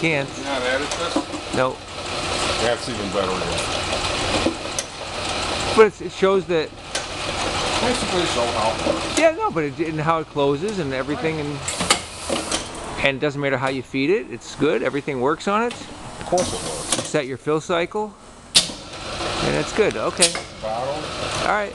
can't. You're not added this? No. That's even better. But it shows that. Basically, so how. Yeah, no, but and how it closes and everything, and it doesn't matter how you feed it. It's good. Everything works on it. Of course it works. You set your fill cycle, and it's good. Okay. Bottle. All right.